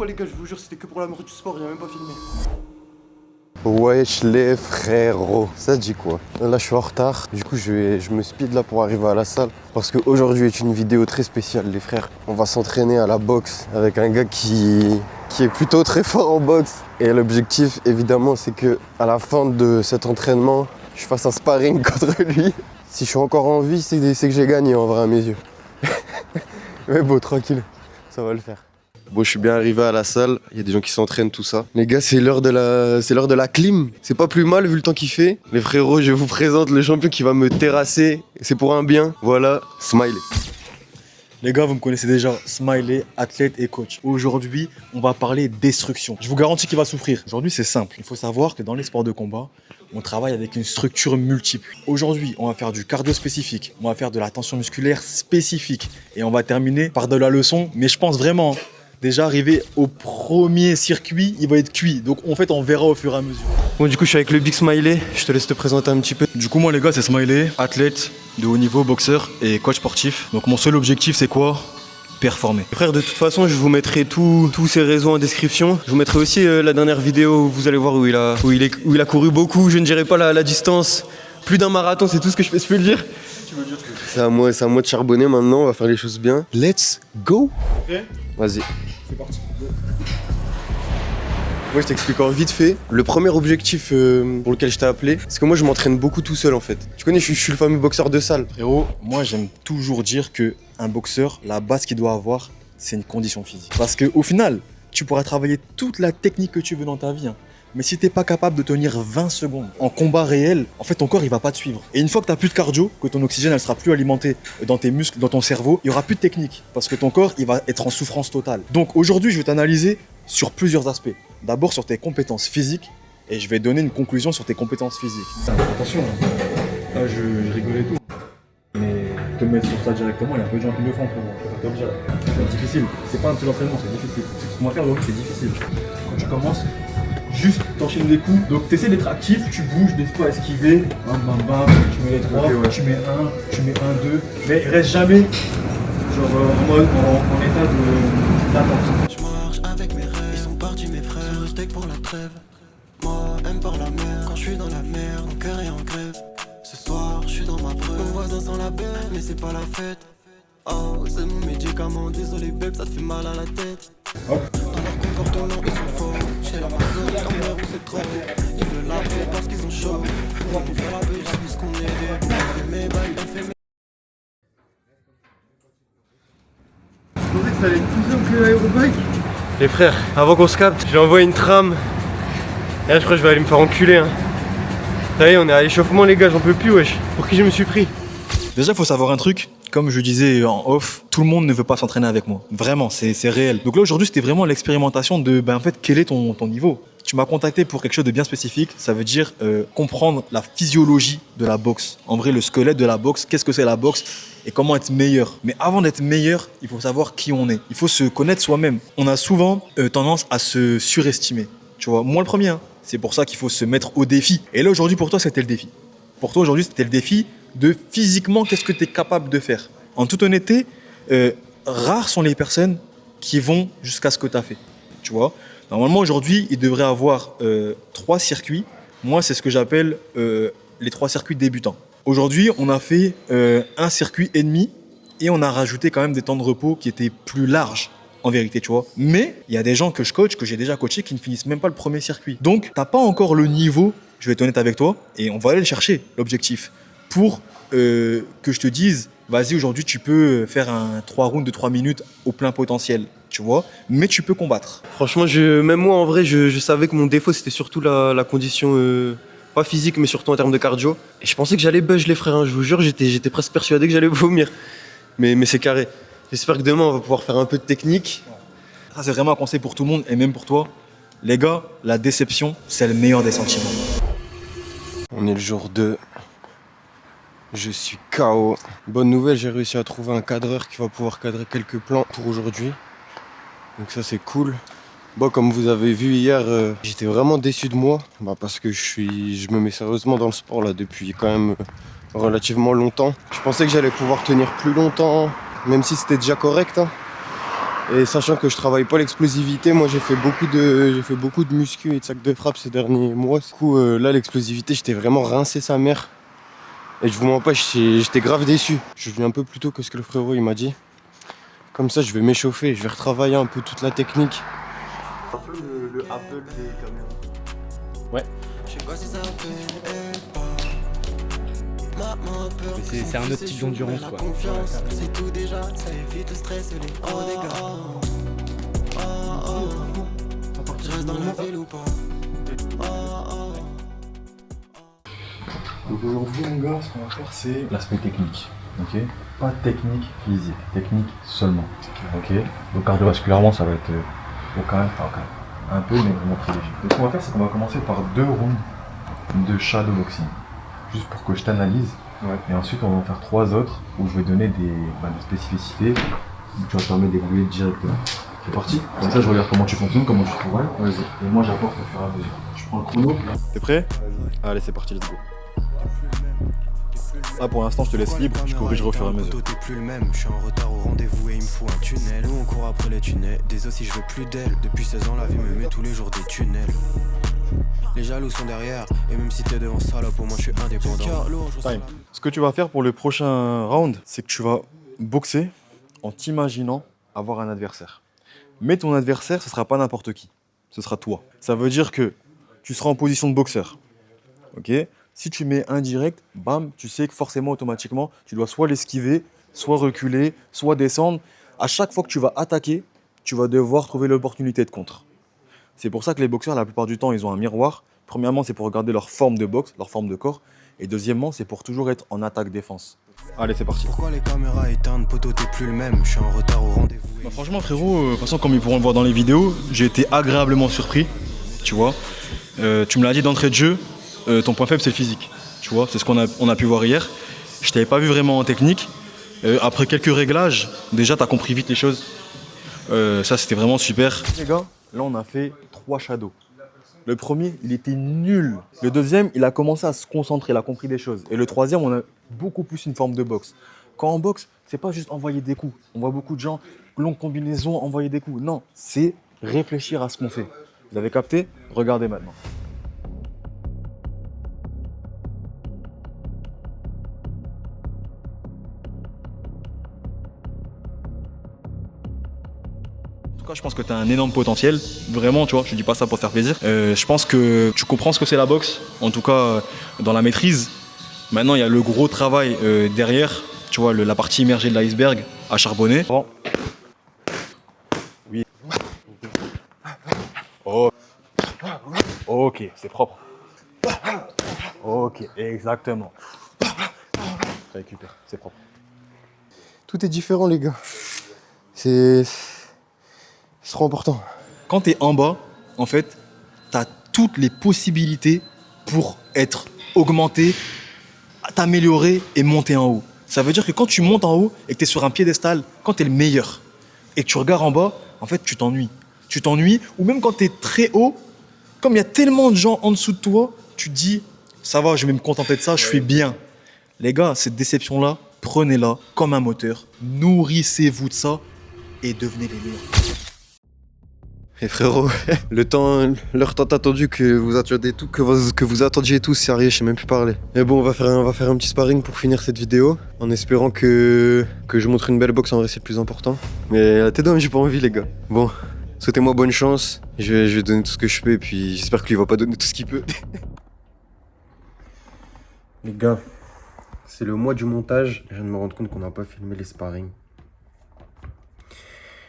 fois les gars, je vous jure, c'était que pour l'amour du sport, j'ai même pas filmé. Wesh les frérots, ça dit quoi? Là je suis en retard, du coup je me speed là pour arriver à la salle. Parce qu'aujourd'hui est une vidéo très spéciale les frères. On va s'entraîner à la boxe avec un gars qui est plutôt très fort en boxe. Et l'objectif évidemment c'est que à la fin de cet entraînement, je fasse un sparring contre lui. Si je suis encore en vie, c'est que j'ai gagné en vrai à mes yeux. Mais bon, tranquille, ça va le faire. Bon, je suis bien arrivé à la salle, il y a des gens qui s'entraînent, tout ça. Les gars, c'est l'heure de la clim. C'est pas plus mal vu le temps qu'il fait. Les frérots, je vous présente le champion qui va me terrasser. C'est pour un bien. Voilà, Smiley. Les gars, vous me connaissez déjà, Smiley, athlète et coach. Aujourd'hui, on va parler destruction. Je vous garantis qu'il va souffrir. Aujourd'hui, c'est simple. Il faut savoir que dans les sports de combat, on travaille avec une structure multiple. Aujourd'hui, on va faire du cardio spécifique, on va faire de la tension musculaire spécifique et on va terminer par de la leçon. Mais je pense vraiment, déjà arrivé au premier circuit, il va être cuit. Donc en fait, on verra au fur et à mesure. Bon, du coup, je suis avec le Big Smiley. Je te laisse te présenter un petit peu. Du coup, moi les gars, c'est Smiley, athlète de haut niveau, boxeur et coach sportif. Donc mon seul objectif, c'est quoi? Performer. Frère, de toute façon, je vous mettrai tous ces réseaux en description. Je vous mettrai aussi la dernière vidéo où vous allez voir où il a couru beaucoup. Je ne dirai pas la distance. Plus d'un marathon, c'est tout ce que je peux le dire. C'est à moi de charbonner maintenant. On va faire les choses bien. Let's go. Prêt? Vas-y. C'est parti. Moi, je t'explique en vite fait. Le premier objectif pour lequel je t'ai appelé, c'est que moi, je m'entraîne beaucoup tout seul en fait. Tu connais, je suis le fameux boxeur de salle. Frérot, moi j'aime toujours dire que un boxeur, la base qu'il doit avoir, c'est une condition physique. Parce qu'au final, tu pourras travailler toute la technique que tu veux dans ta vie, hein. Mais si t'es pas capable de tenir 20 secondes en combat réel, en fait ton corps il va pas te suivre. Et une fois que t'as plus de cardio, que ton oxygène elle sera plus alimentée dans tes muscles, dans ton cerveau, il y aura plus de technique. Parce que ton corps il va être en souffrance totale. Donc aujourd'hui je vais t'analyser sur plusieurs aspects. D'abord sur tes compétences physiques et je vais donner une conclusion sur tes compétences physiques. Attention, là je rigolais tout. Mais te mettre sur ça directement, il y a un peu de gens qui le font pour comme ça. C'est difficile, c'est pas un petit entraînement, c'est difficile. Ce qu'on va faire aujourd'hui c'est difficile. Quand tu commences, juste t'enchaînes des coups, donc t'essaies d'être actif, tu bouges, des fois esquiver, bam bam bam, tu mets les 3, okay, ouais. tu mets 2, mais reste jamais genre en mode en état d'attente. Je marche avec mes rêves, ils sont partis mes frères, sur le steak pour la trêve. Moi, aime par la mer, quand je suis dans la mer, mon cœur est en grève. Ce soir, je suis dans ma preuve, mon voisin sent la belle, mais c'est pas la fête. Oh, c'est mon médicament, désolé babe, ça te fait mal à la tête. Hop. Dans leur comportement, ils sont faux. Chez la maison, comme l'air où c'est trop. Ils veulent la paix parce qu'ils ont chaud. Moi, pour faire la paix, je suis ce qu'on est. Bien fait mes balles, bien fait mes... Je pensais que ça allait être plus simple que l'aérobike. Les frères, avant qu'on se capte, j'ai envoyé une trame. Et là, je crois que je vais aller me faire enculer. Hein. Ça y est, on est à l'échauffement, les gars, j'en peux plus, wesh. Pour qui je me suis pris? Déjà, il faut savoir un truc. Comme je disais en off, tout le monde ne veut pas s'entraîner avec moi. Vraiment, c'est réel. Donc là, aujourd'hui, c'était vraiment l'expérimentation de, en fait, quel est ton niveau. Tu m'as contacté pour quelque chose de bien spécifique. Ça veut dire comprendre la physiologie de la boxe. En vrai, le squelette de la boxe, qu'est-ce que c'est la boxe et comment être meilleur. Mais avant d'être meilleur, il faut savoir qui on est. Il faut se connaître soi-même. On a souvent tendance à se surestimer. Tu vois, moi le premier. Hein. C'est pour ça qu'il faut se mettre au défi. Et là, aujourd'hui, pour toi, c'était le défi. Pour toi, aujourd'hui, c'était le défi de physiquement, qu'est-ce que tu es capable de faire. En toute honnêteté, rares sont les personnes qui vont jusqu'à ce que tu as fait. Tu vois, normalement, aujourd'hui, il devrait avoir 3 circuits. Moi, c'est ce que j'appelle les 3 circuits débutants. Aujourd'hui, on a fait un circuit et demi et on a rajouté quand même des temps de repos qui étaient plus larges. En vérité, tu vois. Mais il y a des gens que je coach, que j'ai déjà coaché, qui ne finissent même pas le premier circuit. Donc, t'as pas encore le niveau, je vais être honnête avec toi, et on va aller le chercher, l'objectif, pour que je te dise, vas-y, aujourd'hui, tu peux faire un 3 rounds de 3 minutes au plein potentiel, tu vois, mais tu peux combattre. Franchement, même moi, en vrai, je savais que mon défaut, c'était surtout la condition, pas physique, mais surtout en termes de cardio. Et je pensais que j'allais buzz, les frères, hein, je vous jure, j'étais presque persuadé que j'allais vomir. Mais c'est carré. J'espère que demain, on va pouvoir faire un peu de technique. Ça, c'est vraiment un conseil pour tout le monde, et même pour toi. Les gars, la déception, c'est le meilleur des sentiments. On est le jour 2. Je suis KO. Bonne nouvelle, j'ai réussi à trouver un cadreur qui va pouvoir cadrer quelques plans pour aujourd'hui. Donc ça, c'est cool. Bon, comme vous avez vu hier, j'étais vraiment déçu de moi. Parce que je me mets sérieusement dans le sport là depuis quand même relativement longtemps. Je pensais que j'allais pouvoir tenir plus longtemps, même si c'était déjà correct. Hein. Et sachant que je travaille pas l'explosivité, moi j'ai fait beaucoup de muscu et de sacs de frappe ces derniers mois. Du coup là l'explosivité j'étais vraiment rincé sa mère. Et je vous mens pas, j'étais grave déçu. Je viens un peu plus tôt que ce que le frérot il m'a dit. Comme ça je vais m'échauffer, je vais retravailler un peu toute la technique. Un peu le Apple des caméras. Ouais. Mais c'est un autre type d'endurance quoi. C'est tout déjà, ça évite le stress et les gros dégâts. Je reste dans la ville ou pas? Donc aujourd'hui mon gars, ce qu'on va faire c'est l'aspect technique, ok? Pas technique physique, technique seulement, ok? Donc cardiovasculairement ça va être un peu mais vraiment très léger. Donc ce qu'on va faire c'est qu'on va commencer par 2 rounds de shadowboxing, juste pour que je t'analyse. Ouais. Et ensuite on va en faire 3 autres où je vais donner des spécificités où tu vas te permettre d'évoluer directement. C'est parti? Comme ça je regarde comment tu fonctionnes, comment tu travailles. Vas-y. Et moi j'apporte au fur et à mesure. Je prends le chrono. T'es prêt? Allez c'est parti, let's go. Là pour l'instant je te laisse libre, je corrigerai au fur et à mesure. T'es plus le même, je suis en retard au rendez-vous et il me faut un tunnel. Où on court après les tunnels, des os si je veux plus d'elle. Depuis 16 ans la vie me met tous les jours des tunnels. Les jaloux sont derrière, et même si t'es devant salope, pour moi je suis indépendant. Time. Ce que tu vas faire pour le prochain round, c'est que tu vas boxer en t'imaginant avoir un adversaire. Mais ton adversaire, ce sera pas n'importe qui, ce sera toi. Ça veut dire que tu seras en position de boxeur. Ok? Si tu mets un direct, bam, tu sais que forcément, automatiquement, tu dois soit l'esquiver, soit reculer, soit descendre. À chaque fois que tu vas attaquer, tu vas devoir trouver l'opportunité de contre. C'est pour ça que les boxeurs, la plupart du temps, ils ont un miroir. Premièrement, c'est pour regarder leur forme de boxe, leur forme de corps. Et deuxièmement, c'est pour toujours être en attaque-défense. Allez, c'est parti. Pourquoi les caméras éteintes, poteau, t'es plus le même, je suis en retard au rendez-vous. Bah franchement, frérot, de toute façon, comme ils pourront le voir dans les vidéos, j'ai été agréablement surpris. Tu vois, tu me l'as dit d'entrée de jeu, ton point faible, c'est le physique. Tu vois, c'est ce qu'on a pu voir hier. Je t'avais pas vu vraiment en technique. Après quelques réglages, déjà, t'as compris vite les choses. Ça, c'était vraiment super. Les gars, là, on a fait 3 shadows. Le premier, il était nul. Le deuxième, il a commencé à se concentrer, il a compris des choses. Et le troisième, on a beaucoup plus une forme de boxe. Quand on boxe, c'est pas juste envoyer des coups. On voit beaucoup de gens, longue combinaison, envoyer des coups. Non, c'est réfléchir à ce qu'on fait. Vous avez capté? Regardez maintenant. En tout cas, je pense que tu as un énorme potentiel, vraiment, tu vois, je dis pas ça pour te faire plaisir. Je pense que tu comprends ce que c'est la boxe, en tout cas dans la maîtrise. Maintenant, il y a le gros travail derrière, tu vois, la partie immergée de l'iceberg à charbonner. Bon. Oui. Oh. Ok, c'est propre. Ok, exactement. Récupère, c'est propre. Tout est différent les gars. C'est trop important. Quand tu es en bas, en fait, tu as toutes les possibilités pour être augmenté, t'améliorer et monter en haut. Ça veut dire que quand tu montes en haut et que tu es sur un piédestal, quand tu es le meilleur et que tu regardes en bas, en fait, tu t'ennuies. Tu t'ennuies, ou même quand tu es très haut, comme il y a tellement de gens en dessous de toi, tu te dis, ça va, je vais me contenter de ça, je suis bien. Les gars, cette déception-là, prenez-la comme un moteur, nourrissez-vous de ça et devenez les meilleurs. Et frérot, l'heure tant attendue que vous attendiez tous, sérieux, je sais même plus parler. Mais bon, on va faire un petit sparring pour finir cette vidéo, en espérant que je montre une belle boxe, en vrai c'est le plus important. Mais la tête d'homme, j'ai pas envie les gars. Bon, souhaitez-moi bonne chance, je vais donner tout ce que je peux, et puis j'espère que lui va pas donner tout ce qu'il peut. Les gars, c'est le mois du montage, je viens de me rendre compte qu'on n'a pas filmé les sparring.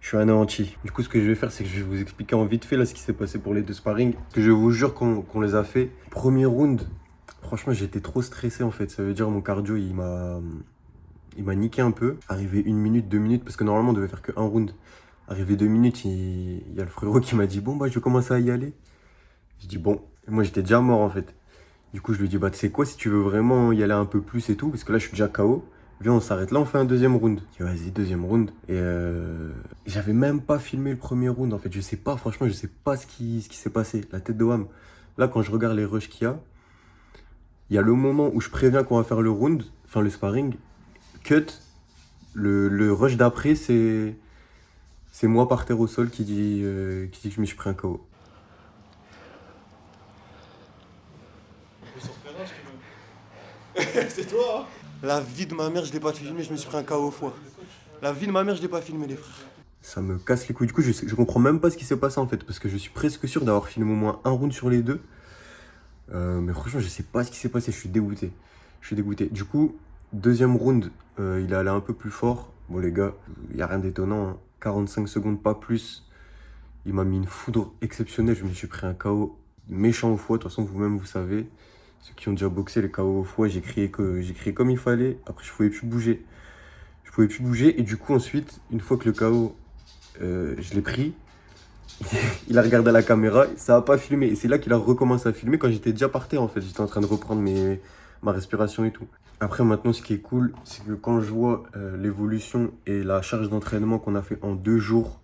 Je suis anéanti. Du coup, ce que je vais faire, c'est que je vais vous expliquer en vite fait là ce qui s'est passé pour les 2 sparring. Que je vous jure qu'on les a fait. Premier round, franchement, j'étais trop stressé en fait. Ça veut dire mon cardio, il m'a niqué un peu. Arrivé 1 minute, 2 minutes, parce que normalement, on devait faire que 1 round. Arrivé 2 minutes, il y a le frérot qui m'a dit bon, bah, je vais commencer à y aller. Je dis bon. Et moi, j'étais déjà mort en fait. Du coup, je lui dis bah, tu sais quoi, si tu veux vraiment y aller un peu plus et tout, parce que là, je suis déjà KO. Viens, on s'arrête là, on fait un 2e round. Je dis, vas-y, 2e round. Et j'avais même pas filmé le premier round, en fait. Je sais pas, franchement, je sais pas ce qui s'est passé. La tête de Wham. Là, quand je regarde les rushs qu'il y a le moment où je préviens qu'on va faire le round, enfin le sparring, cut. Le rush d'après, c'est C'est moi par terre au sol qui dit que je me suis pris un KO. C'est toi, hein. La vie de ma mère, je l'ai pas filmé, je me suis pris un KO au foie. La vie de ma mère, je l'ai pas filmé, les frères. Ça me casse les couilles. Du coup, je comprends même pas ce qui s'est passé en fait, parce que je suis presque sûr d'avoir filmé au moins un round sur les deux. Mais franchement, je sais pas ce qui s'est passé, je suis dégoûté. Du coup, deuxième round, il est allé un peu plus fort. Bon, les gars, il n'y a rien d'étonnant, hein. 45 secondes, pas plus. Il m'a mis une foudre exceptionnelle, je me suis pris un KO méchant au foie. De toute façon, vous-même, vous savez. Ceux qui ont déjà boxé les KO au foie, j'ai crié comme il fallait. Après, je pouvais plus bouger. Et du coup, ensuite, une fois que le KO, je l'ai pris, il a regardé à la caméra, ça n'a pas filmé. Et c'est là qu'il a recommencé à filmer quand j'étais déjà par terre, en fait. J'étais en train de reprendre ma respiration et tout. Après, maintenant, ce qui est cool, c'est que quand je vois l'évolution et la charge d'entraînement qu'on a fait en 2 jours,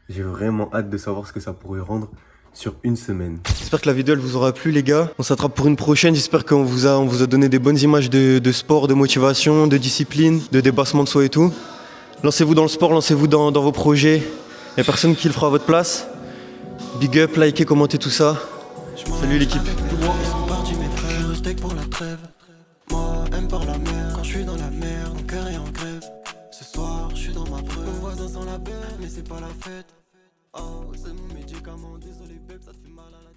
j'ai vraiment hâte de savoir ce que ça pourrait rendre sur une semaine. J'espère que la vidéo elle vous aura plu, les gars. On s'attrape pour une prochaine. J'espère qu'on vous a donné des bonnes images de sport, de motivation, de discipline, de dépassement de soi et tout. Lancez-vous dans le sport, lancez-vous dans vos projets. Il n'y a personne qui le fera à votre place. Big up, likez, commentez tout ça. Salut l'équipe. Ils sont partis mes frères, le steak pour la trêve. Moi, aime par la mer, quand je suis dans la mer, mon cœur est en grève. Ce soir, je suis dans ma preuve, mon voisin sans la belle, mais c'est pas la fête. Oh, c'est mon médicament, désolé bébé, ça te fait mal à la